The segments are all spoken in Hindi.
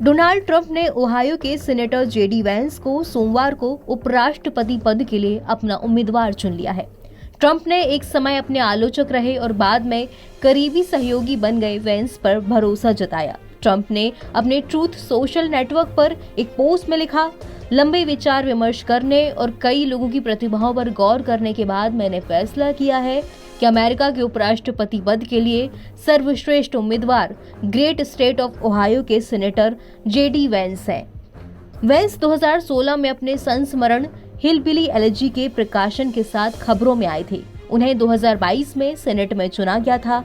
डोनाल्ड ट्रंप ने ओहायो के सीनेटर जेडी वैंस को सोमवार को उपराष्ट्रपति पद के लिए अपना उम्मीदवार चुन लिया है। ट्रंप ने एक समय अपने आलोचक रहे और बाद में करीबी सहयोगी बन गए वैंस पर भरोसा जताया। ट्रंप ने अपने ट्रूथ सोशल नेटवर्क पर एक पोस्ट में लिखा, लंबे विचार विमर्श करने और कई लोगों की प्रतिभाओं पर गौर करने के बाद मैंने फैसला किया है कि अमेरिका के उपराष्ट्रपति पद के लिए सर्वश्रेष्ठ उम्मीदवार ग्रेट स्टेट ऑफ ओहायो के सीनेटर जेडी वैंस हैं। वैंस 2016 में अपने संस्मरण हिलबिली एलेजी के प्रकाशन के साथ खबरों में आए थे। उन्हें 2022 में सेनेट में चुना गया था।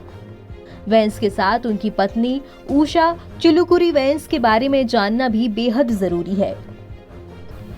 वैंस के साथ उनकी पत्नी उषा चिलुकुरी वैंस के बारे में जानना भी बेहद जरूरी है।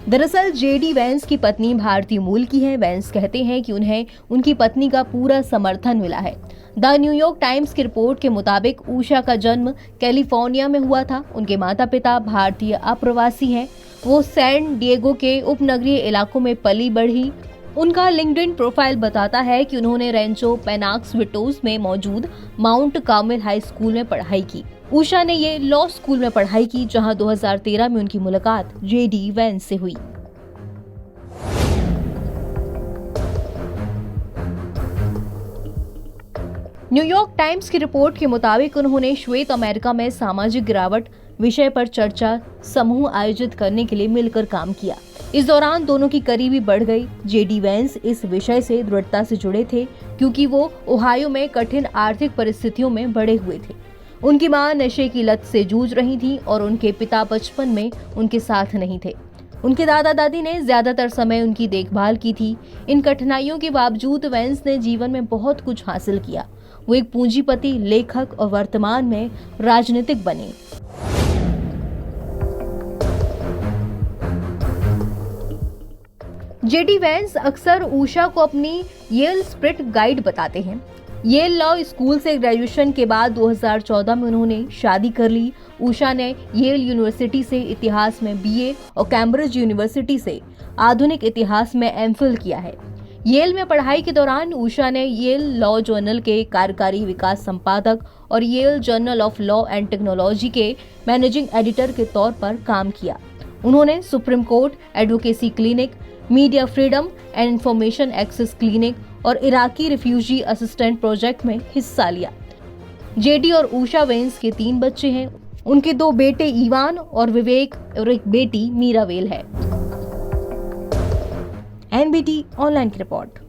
दरअसल जेडी वैंस की पत्नी भारतीय मूल की है। वैंस कहते हैं कि उन्हें उनकी पत्नी का पूरा समर्थन मिला है। द न्यूयॉर्क टाइम्स की रिपोर्ट के मुताबिक उषा का जन्म कैलिफोर्निया में हुआ था। उनके माता पिता भारतीय अप्रवासी हैं। वो सैन डिएगो के उपनगरीय इलाकों में पली बढ़ी। उनका लिंक्डइन प्रोफाइल बताता है कि उन्होंने रेंचो पेनाक्स विटोस में मौजूद माउंट कार्मेल हाई स्कूल में पढ़ाई की। उषा ने ये लॉ स्कूल में पढ़ाई की, जहां 2013 में उनकी मुलाकात जेडी वैंस से हुई। न्यूयॉर्क टाइम्स की रिपोर्ट के मुताबिक उन्होंने श्वेत अमेरिका में सामाजिक गिरावट विषय पर चर्चा समूह आयोजित करने के लिए मिलकर काम किया। इस दौरान दोनों की करीबी बढ़ गई। जेडी वैंस इस विषय से दृढ़ता से जुड़े थे क्योंकि वो ओहायो में कठिन आर्थिक परिस्थितियों में बड़े हुए थे। उनकी मां नशे की लत से जूझ रही थी और उनके पिता बचपन में उनके साथ नहीं थे। उनके दादा दादी ने ज्यादातर समय उनकी देखभाल की थी। इन कठिनाइयों के बावजूद वैंस ने जीवन में बहुत कुछ हासिल किया। वो एक पूंजीपति, लेखक और वर्तमान में राजनीतिक बने। जेडी वैंस अक्सर उषा को अपनी येल स्पिरिट गाइड बताते हैं। येल लॉ स्कूल से ग्रेजुएशन के बाद 2014 में उन्होंने शादी कर ली। उषा ने येल यूनिवर्सिटी से इतिहास में बीए और कैम्ब्रिज यूनिवर्सिटी से आधुनिक इतिहास में एमफिल किया है। येल में पढ़ाई के दौरान उषा ने येल लॉ जर्नल के कार्यकारी विकास संपादक और Yale journal of law and technology के मैनेजिंग एडिटर के तौर पर काम किया। उन्होंने supreme court advocacy clinic, media freedom and information access clinic और इराकी रिफ्यूजी असिस्टेंट प्रोजेक्ट में हिस्सा लिया। जेडी और उषा वैंस के 3 बच्चे हैं। उनके 2 बेटे इवान और विवेक और एक बेटी मीरावेल है। एनबीटी ऑनलाइन की रिपोर्ट।